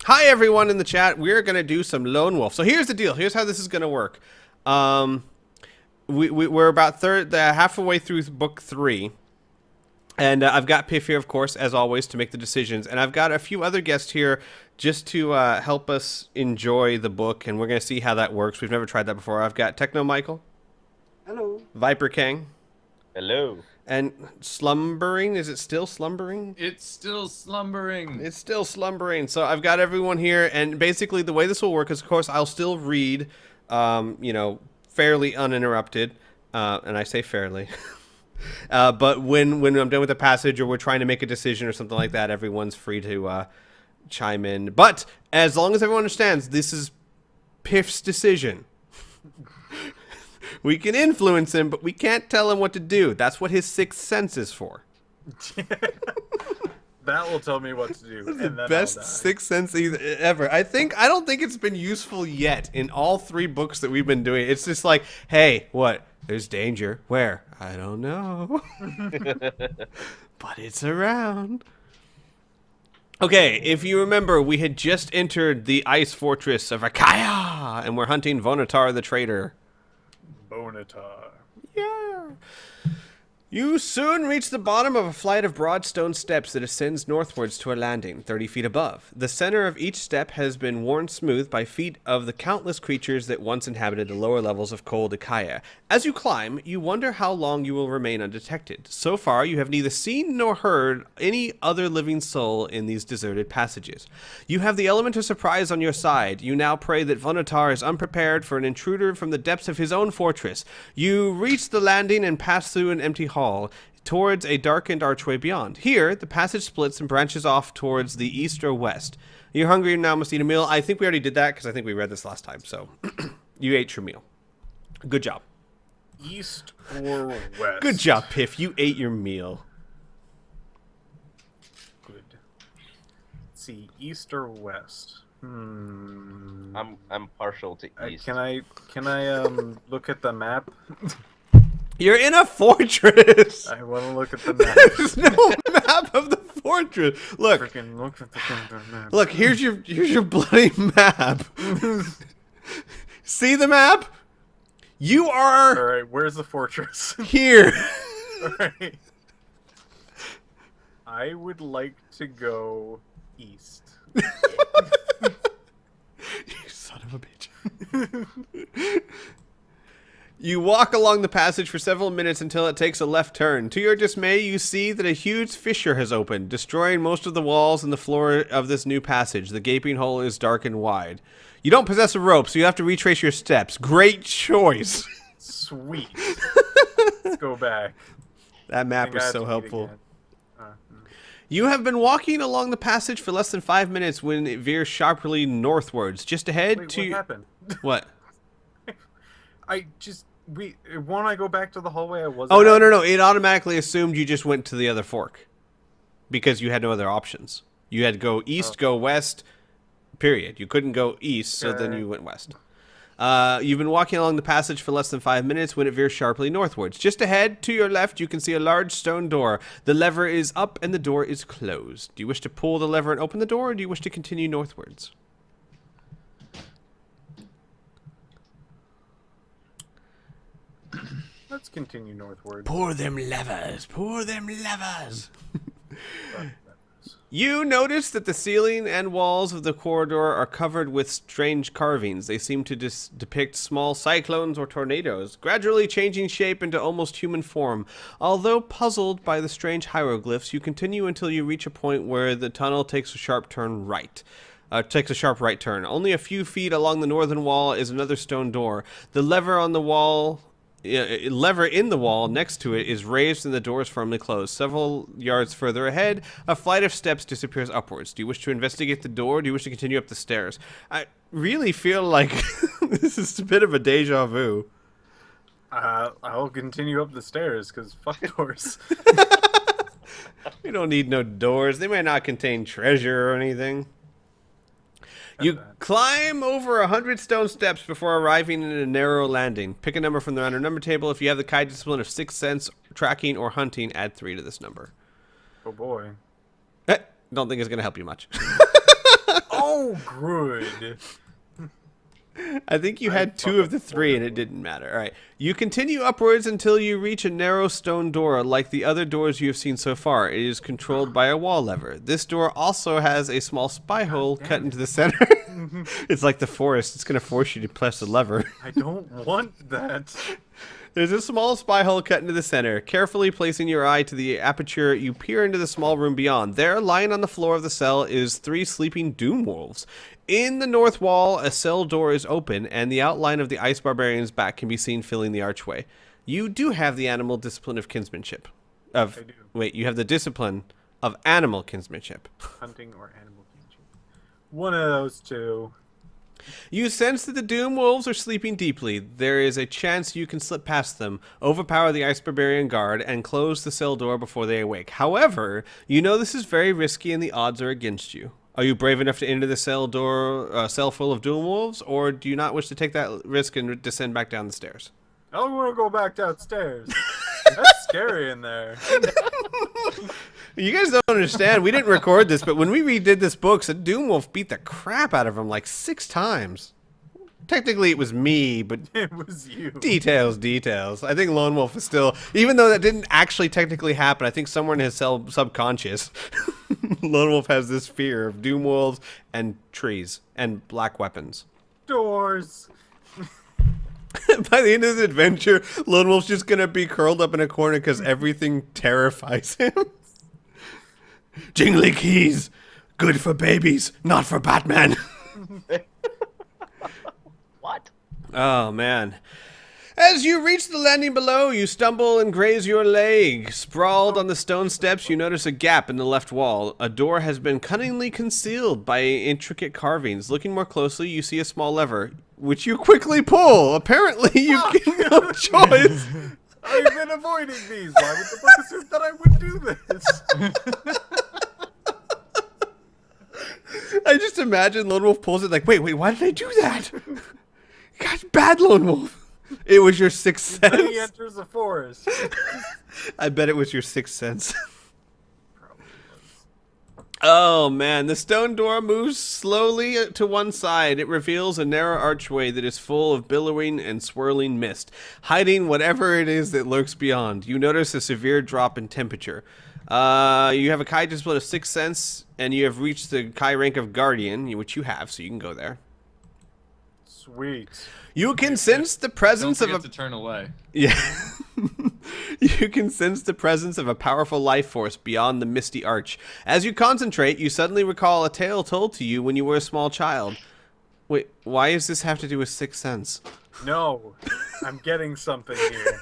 Hi, everyone in the chat. We're going to do some Lone Wolf. So here's the deal. Here's how this is going to work. We're about halfway through book 3. And I've got Piph here, of course, as always, to make the decisions. And I've got a few other guests here just to help us enjoy the book. And we're going to see how that works. We've never tried that before. I've got Techno Michael. Hello. Viper King. Hello. And slumbering. Is it still slumbering? It's still slumbering. It's still slumbering. So I've got everyone here. And basically the way this will work is, of course, I'll still read, fairly uninterrupted. And I say fairly. But when I'm done with the passage or we're trying to make a decision or something like that, everyone's free to chime in. But as long as everyone understands, this is Piff's decision. We can influence him, but we can't tell him what to do. That's what his sixth sense is for. That will tell me what to do. That's the best sixth sense ever. I don't think it's been useful yet in all 3 books that we've been doing. It's just like, hey, what? There's danger. Where? I don't know. But it's around. Okay, if you remember, we had just entered the ice fortress of Achaia, and we're hunting Vonatar the traitor. Bonatar. Yeah. You soon reach the bottom of a flight of broad stone steps that ascends northwards to a landing 30 feet above. The center of each step has been worn smooth by feet of the countless creatures that once inhabited the lower levels of cold Achaia. As you climb, you wonder how long you will remain undetected. So far, you have neither seen nor heard any other living soul in these deserted passages. You have the element of surprise on your side. You now pray that Vonatar is unprepared for an intruder from the depths of his own fortress. You reach the landing and pass through an empty hall towards a darkened archway beyond. Here, the passage splits and branches off towards the east or west. You're hungry and now must eat a meal. I think we already did that because I think we read this last time. So you ate your meal. Good job. East or west? Good job, Piff. You ate your meal. Good. Let's see, east or west? I'm partial to east. Can I look at the map? You're in a fortress. I want to look at the map. There's no map of the fortress. Look. Freaking look at the map. Look, here's your bloody map. See the map? You are All right, where's the fortress? here. All right. I would like to go east. You son of a bitch. You walk along the passage for several minutes until it takes a left turn. To your dismay, you see that a huge fissure has opened, destroying most of the walls and the floor of this new passage. The gaping hole is dark and wide. You don't possess a rope, so you have to retrace your steps. Great choice. Sweet. Let's go back. That map I was have so to eat helpful. again. You have been walking along the passage for less than 5 minutes when it veers sharply northwards. Just ahead Wait, to... what happened? What? Won't I go back to the hallway I was Oh, at? no. It automatically assumed you just went to the other fork. Because you had no other options. You had to go east, go west, period. You couldn't go east, so then you went west. You've been walking along the passage for less than 5 minutes when it veers sharply northwards. Just ahead, to your left, you can see a large stone door. The lever is up and the door is closed. Do you wish to pull the lever and open the door, or do you wish to continue northwards? Let's continue northward. Pour them levers. Pour them levers. You notice that the ceiling and walls of the corridor are covered with strange carvings. They seem to depict small cyclones or tornadoes, gradually changing shape into almost human form. Although puzzled by the strange hieroglyphs, you continue until you reach a point where the tunnel takes a sharp right turn. Only a few feet along the northern wall is another stone door. The lever in the wall next to it is raised and the door is firmly closed. Several yards further ahead, a flight of steps disappears upwards. Do you wish to investigate the door, or do you wish to continue up the stairs? I really feel like this is a bit of a deja vu. I'll continue up the stairs, because fuck doors. We don't need no doors. They might not contain treasure or anything. You climb over 100 stone steps before arriving in a narrow landing. Pick a number from the random number table. If you have the Kai discipline of Sixth Sense, Tracking, or Hunting, add 3 to this number. Oh boy. Don't think it's going to help you much. Oh so good. I think you had two of the three and it didn't matter. All right. You continue upwards until you reach a narrow stone door like the other doors you have seen so far. It is controlled by a wall lever. This door also has a small spy hole cut into the center. It's like the forest. It's going to force you to press the lever. I don't want that. There's a small spy hole cut into the center. Carefully placing your eye to the aperture, you peer into the small room beyond. There, lying on the floor of the cell, is 3 sleeping doom wolves. In the north wall, a cell door is open, and the outline of the ice barbarian's back can be seen filling the archway. You do have the animal discipline of kinsmanship. I do. Wait, you have the discipline of animal kinsmanship. Hunting or animal kinship. One of those two. You sense that the Doom Wolves are sleeping deeply. There is a chance you can slip past them, overpower the Ice Barbarian guard, and close the cell door before they awake. However, you know this is very risky and the odds are against you. Are you brave enough to enter the cell full of Doom Wolves, or do you not wish to take that risk and descend back down the stairs? I don't want to go back downstairs. That's scary in there. You guys don't understand. We didn't record this, but when we redid this book, a Doom Wolf beat the crap out of him like 6 times. Technically, it was me, but It was you. details. I think Lone Wolf is still, even though that didn't actually technically happen, I think somewhere in his subconscious, Lone Wolf has this fear of Doom Wolves and trees and black weapons. Doors. By the end of the adventure, Lone Wolf's just going to be curled up in a corner because everything terrifies him. Jingly keys. Good for babies, not for Batman. What? Oh, man. As you reach the landing below, you stumble and graze your leg. Sprawled on the stone steps, you notice a gap in the left wall. A door has been cunningly concealed by intricate carvings. Looking more closely, you see a small lever, which you quickly pull. Apparently, you get no choice. I've been avoiding these. Why would the book assume that I would do this? I just imagine Lone Wolf pulls it like, wait, why did I do that? God, bad Lone Wolf. It was your sixth Then he sense. enters the forest. I bet it was your sixth sense. Probably was. Oh, man. The stone door moves slowly to one side. It reveals a narrow archway that is full of billowing and swirling mist, hiding whatever it is that lurks beyond. You notice a severe drop in temperature. You have a Kai discipline of 6th sense, and you have reached the Kai rank of Guardian, which you have, so you can go there. Sweet. You can sense the presence Don't of forget to turn away. Yeah. You can sense the presence of a powerful life force beyond the misty arch. As you concentrate, you suddenly recall a tale told to you when you were a small child. Wait, why does this have to do with 6th sense? No, I'm getting something here.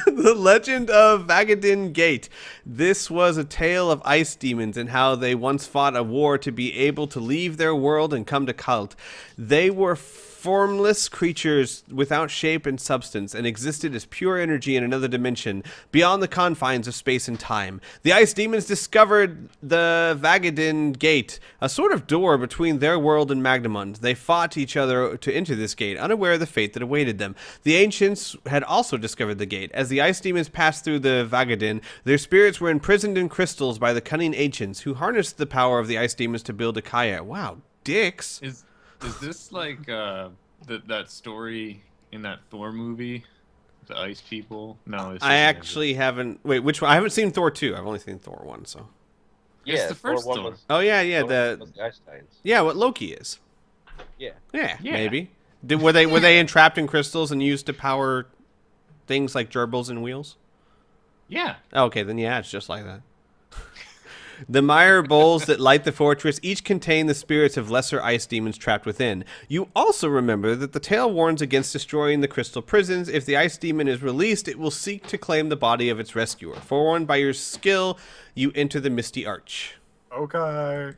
The Legend of Vagadin Gate. This was a tale of ice demons and how they once fought a war to be able to leave their world and come to Kalt. They were formless creatures without shape and substance and existed as pure energy in another dimension beyond the confines of space and time. The ice demons discovered the Vagadin Gate, a sort of door between their world and Magnamund. They fought each other to enter this gate, unaware of the fate that awaited them. The ancients had also discovered the gate. As the ice demons passed through the Vagadin, their spirits were imprisoned in crystals by the cunning ancients who harnessed the power of the ice demons to build a Kaya. Wow, dicks. Is this like that story in that Thor movie? The ice people? No, it's I actually haven't. Wait, which one? I haven't seen Thor 2. I've only seen Thor 1. So. It's Yeah, the first Thor Thor. was- Oh yeah, Thor was the Ice Titans. yeah. What Loki is. Yeah. Yeah, Yeah. maybe. Were they entrapped in crystals and used to power things like gerbils and wheels? Yeah. Okay, then yeah, it's just like that. The mire bowls that light the fortress each contain the spirits of lesser ice demons trapped within. You also remember that the tale warns against destroying the crystal prisons. If the ice demon is released, it will seek to claim the body of its rescuer. Forewarned by your skill, you enter the misty arch. Okay.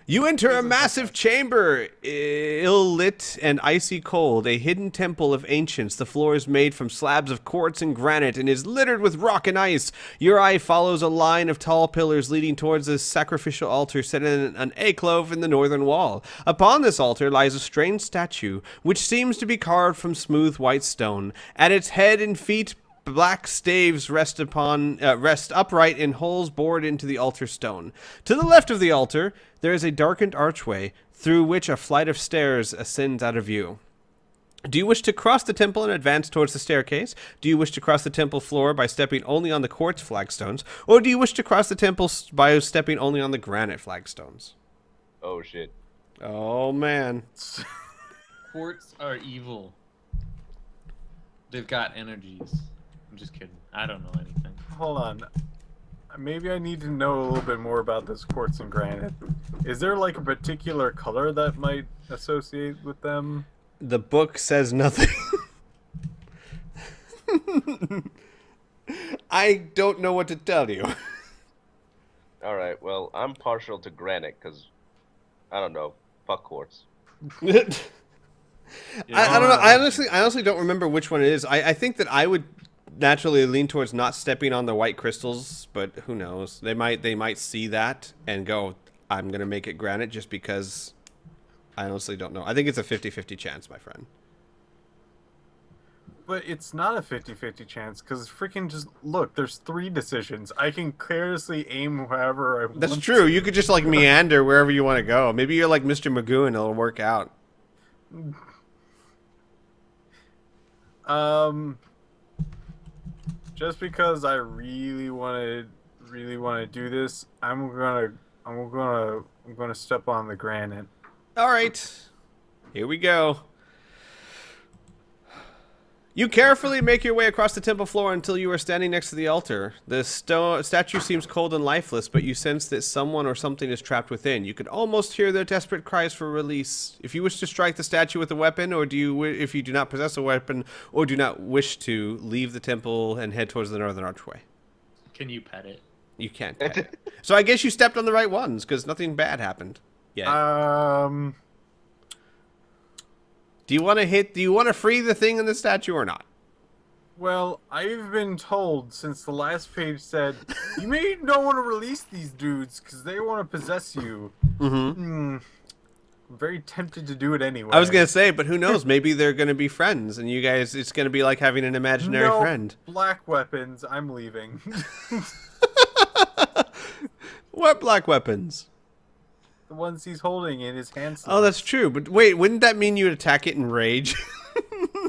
You enter a massive chamber, ill-lit and icy cold, a hidden temple of ancients. The floor is made from slabs of quartz and granite and is littered with rock and ice. Your eye follows a line of tall pillars leading towards a sacrificial altar set in an alcove in the northern wall. Upon this altar lies a strange statue, which seems to be carved from smooth white stone. At its head and feet black staves rest upright in holes bored into the altar stone. To the left of the altar, there is a darkened archway through which a flight of stairs ascends out of view. Do you wish to cross the temple and advance towards the staircase? Do you wish to cross the temple floor by stepping only on the quartz flagstones? Or do you wish to cross the temple by stepping only on the granite flagstones? Oh shit. Oh, man. Quartz are evil. They've got energies. I'm just kidding. I don't know anything. Hold on. Maybe I need to know a little bit more about this quartz and granite. Is there like a particular color that might associate with them? The book says nothing. I don't know what to tell you. All right. Well, I'm partial to granite because I don't know. Fuck quartz. I don't know. I honestly don't remember which one it is. I think that I would naturally lean towards not stepping on the white crystals, but who knows? They might see that and go, I'm gonna make it granite just because. I honestly don't know. I think it's a 50-50 chance, my friend. But it's not a 50-50 chance, because freaking just, look, there's 3 decisions. I can carelessly aim wherever I want. That's true. You could just, like, meander wherever you want to go. Maybe you're like Mr. Magoo and it'll work out. Just because I really want to do this, I'm gonna step on the granite. All right, here we go. You carefully make your way across the temple floor until you are standing next to the altar. The statue seems cold and lifeless, but you sense that someone or something is trapped within. You can almost hear their desperate cries for release. If you wish to strike the statue with a weapon, or if you do not possess a weapon, or do not wish to, leave the temple and head towards the northern archway. Can you pet it? You can't pet it. So I guess you stepped on the right ones, because nothing bad happened. Yeah. Do you want to free the thing in the statue or not? Well, I've been told since the last page said, you may not want to release these dudes because they want to possess you. I'm very tempted to do it anyway. I was going to say, but who knows? Maybe they're going to be friends and you guys, it's going to be like having an imaginary friend. Black weapons. I'm leaving. What black weapons? The ones he's holding in his hands. Oh, that's true. But wait, wouldn't that mean you'd attack it in rage?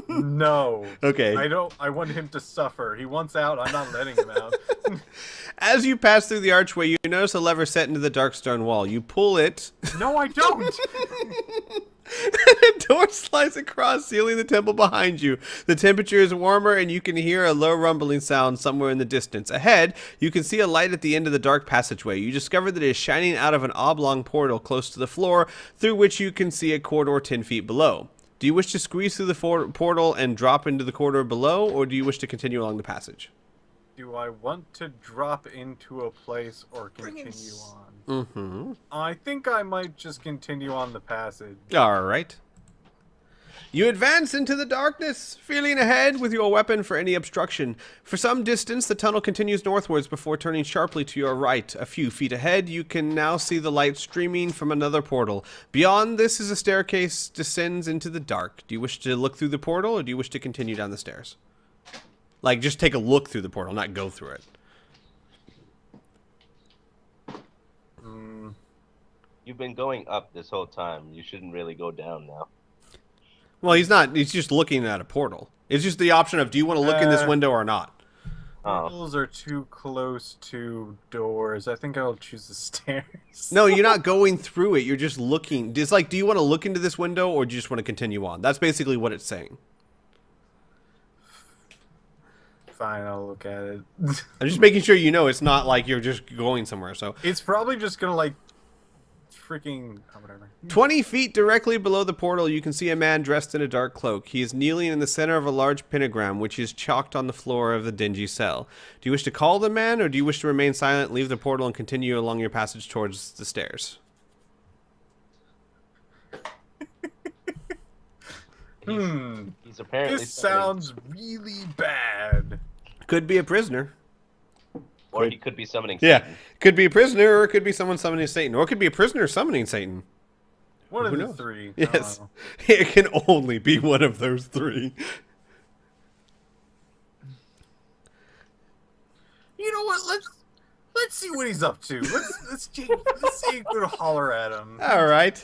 No. Okay. I want him to suffer. He wants out. I'm not letting him out. As you pass through the archway, you notice a lever set into the dark stone wall. You pull it. No, I don't. A door slides across, sealing the temple behind you. The temperature is warmer, and you can hear a low rumbling sound somewhere in the distance. Ahead, you can see a light at the end of the dark passageway. You discover that it is shining out of an oblong portal close to the floor, through which you can see a corridor 10 feet below. Do you wish to squeeze through the portal and drop into the corridor below, or do you wish to continue along the passage? Do I want to drop into a place or continue on? I think I might just continue on the passage. All right. You advance into the darkness, feeling ahead with your weapon for any obstruction. For some distance, the tunnel continues northwards before turning sharply to your right. A few feet ahead, you can now see the light streaming from another portal. Beyond this is a staircase descends into the dark. Do you wish to look through the portal, or do you wish to continue down the stairs? Like, just take a look through the portal, not go through it. You've been going up this whole time. You shouldn't really go down now. Well, he's not. He's just looking at a portal. It's just the option of, do you want to look in this window or not? Portals are too close to doors. I think I'll choose the stairs. No, you're not going through it. You're just looking. It's like, do you want to look into this window, or do you just want to continue on? That's basically what it's saying. Fine, I'll look at it. I'm just making sure you know it's not like you're just going somewhere. So it's probably just gonna like freaking whatever. 20 feet directly below the portal, you can see a man dressed in a dark cloak. He is kneeling in the center of a large pentagram, which is chalked on the floor of the dingy cell. Do you wish to call the man, or do you wish to remain silent, leave the portal, and continue along your passage towards the stairs? He's apparently. This sounds really bad. Could be a prisoner. Or he could be summoning Yeah, Satan. could be a prisoner, or it could be someone summoning Satan, or it could be a prisoner summoning Satan. One of Who the knows? 3. Yes, it can only be one of those 3. You know what? Let's see what he's up to. Let's see if we holler at him. All right.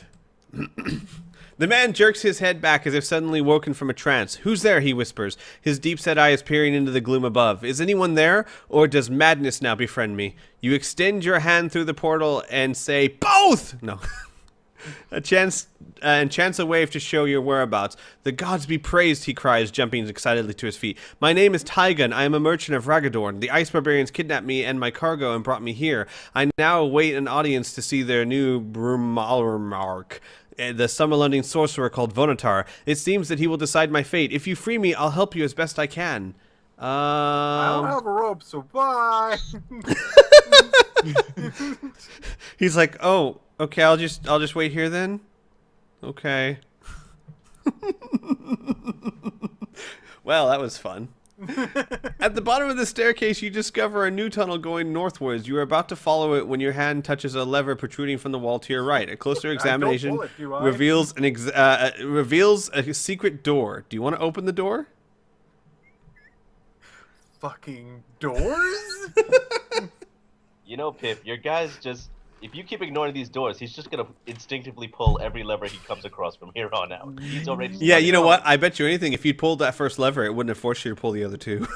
The man jerks his head back as if suddenly woken from a trance. Who's there? He whispers, his deep-set eyes peering into the gloom above. Is anyone there, or does madness now befriend me? You extend your hand through the portal and say, both! No. Chance a wave to show your whereabouts. The gods be praised, he cries, jumping excitedly to his feet. My name is Tygon. I am a merchant of Ragadorn. The ice barbarians kidnapped me and my cargo and brought me here. I now await an audience to see their new Brumalmark, the summer-lending sorcerer called Vonatar. It seems that he will decide my fate. If you free me, I'll help you as best I can. I don't have a rope, so bye. He's like, oh, okay, I'll just wait here then. Okay. Well, that was fun. At the bottom of the staircase, you discover a new tunnel going northwards. You are about to follow it when your hand touches a lever protruding from the wall to your right. A closer examination reveals a secret door. Do you want to open the door? Fucking doors? You know, Piph, your guy's just... If you keep ignoring these doors, he's just gonna instinctively pull every lever he comes across from here on out. He's already... Yeah, you know what? I bet you anything, if you'd pulled that first lever, it wouldn't have forced you to pull the other two.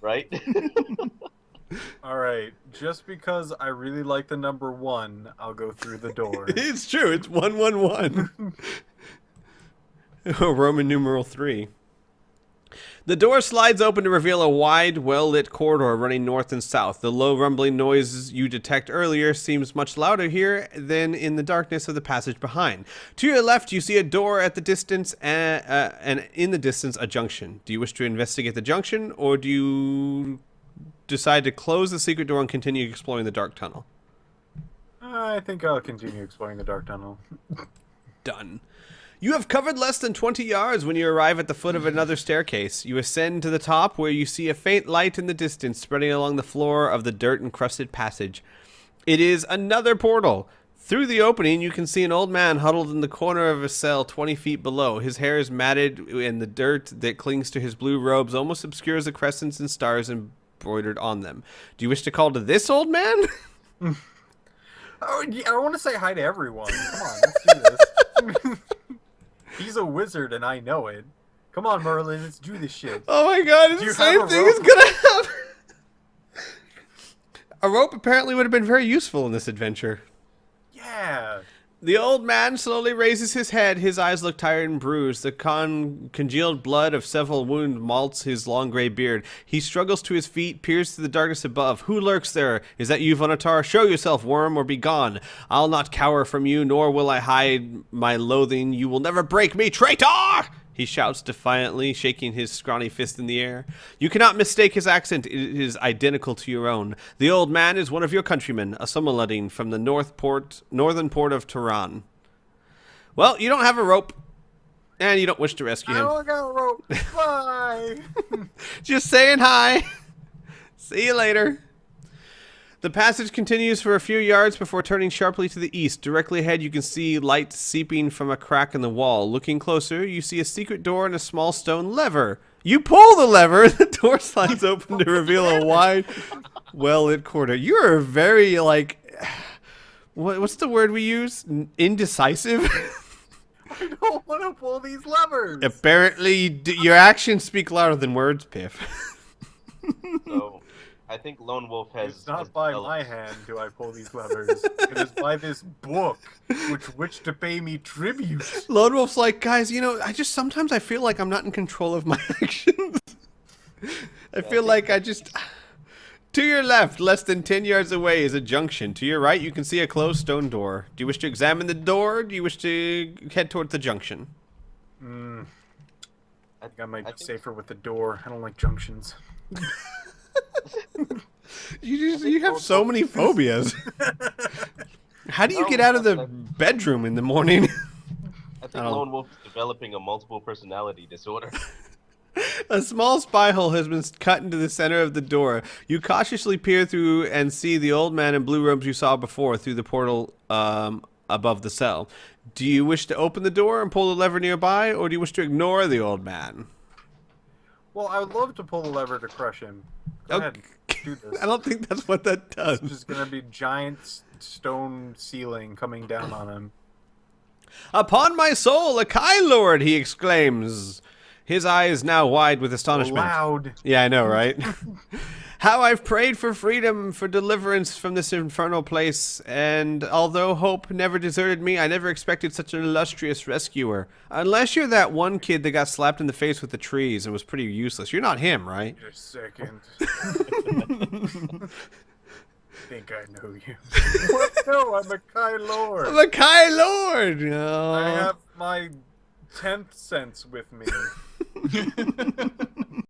Right? Alright, just because I really like the number 1, I'll go through the door. It's true, it's 111. Roman numeral 3. The door slides open to reveal a wide, well-lit corridor running north and south. The low rumbling noise you detect earlier seems much louder here than in the darkness of the passage behind. To your left, you see a door at the distance, and in the distance, a junction. Do you wish to investigate the junction, or do you decide to close the secret door and continue exploring the dark tunnel? I think I'll continue exploring the dark tunnel. Done. You have covered less than 20 yards when you arrive at the foot of another staircase. You ascend to the top where you see a faint light in the distance spreading along the floor of the dirt-encrusted passage. It is another portal. Through the opening, you can see an old man huddled in the corner of a cell 20 feet below. His hair is matted, and the dirt that clings to his blue robes almost obscures the crescents and stars embroidered on them. Do you wish to call to this old man? Oh, yeah, I want to say hi to everyone. Come on, let's do this. He's a wizard, and I know it. Come on, Merlin, let's do this shit. Oh my god, it's the same thing is gonna happen. A rope apparently would have been very useful in this adventure. Yeah. The old man slowly raises his head. His eyes look tired and bruised. The congealed blood of several wounds malts his long gray beard. He struggles to his feet, peers through the darkness above. Who lurks there? Is that you, Vonatar? Show yourself, worm, or be gone. I'll not cower from you, nor will I hide my loathing. You will never break me, traitor! He shouts defiantly, shaking his scrawny fist in the air. You cannot mistake his accent. It is identical to your own. The old man is one of your countrymen, a Summerletting from the northern port of Tehran. Well, you don't have a rope, and you don't wish to rescue him. I don't got a rope. Bye. Just saying hi. See you later. The passage continues for a few yards before turning sharply to the east. Directly ahead, you can see light seeping from a crack in the wall. Looking closer, you see a secret door and a small stone lever. You pull the lever, the door slides open to reveal a wide, well-lit corridor. You are very, like, what's the word we use? Indecisive? I don't want to pull these levers. Apparently, your actions speak louder than words, Piph. So, I think Lone Wolf has... It's not by my hand do I pull these levers. It is by this book, which to pay me tribute. Lone Wolf's like, guys, you know, sometimes I feel like I'm not in control of my actions. I feel like I just... To your left, less than 10 yards away, is a junction. To your right, you can see a closed stone door. Do you wish to examine the door, or do you wish to head towards the junction? I think I might be safer with the door. I don't like junctions. You have so many phobias. How do you get out of the bedroom in the morning? I think Lone Wolf is developing a multiple personality disorder. A small spy hole has been cut into the center of the door. You cautiously peer through and see the old man in blue robes you saw before through the portal above the cell. Do you wish to open the door and pull the lever nearby, or do you wish to ignore the old man? Well, I would love to pull the lever to crush him. Go ahead, do this. I don't think that's what that does. It's just gonna be giant stone ceiling coming down on him. Upon my soul, a Kai Lord, he exclaims, his eyes now wide with astonishment. Loud. Yeah, I know, right? How I've prayed for freedom, for deliverance from this infernal place, and although hope never deserted me, I never expected such an illustrious rescuer. Unless you're that one kid that got slapped in the face with the trees and was pretty useless. You're not him, right? Just a second. Think I know you. What? No, I'm a Kai Lord. I'm a Kai Lord! No. I have my 10th sense with me.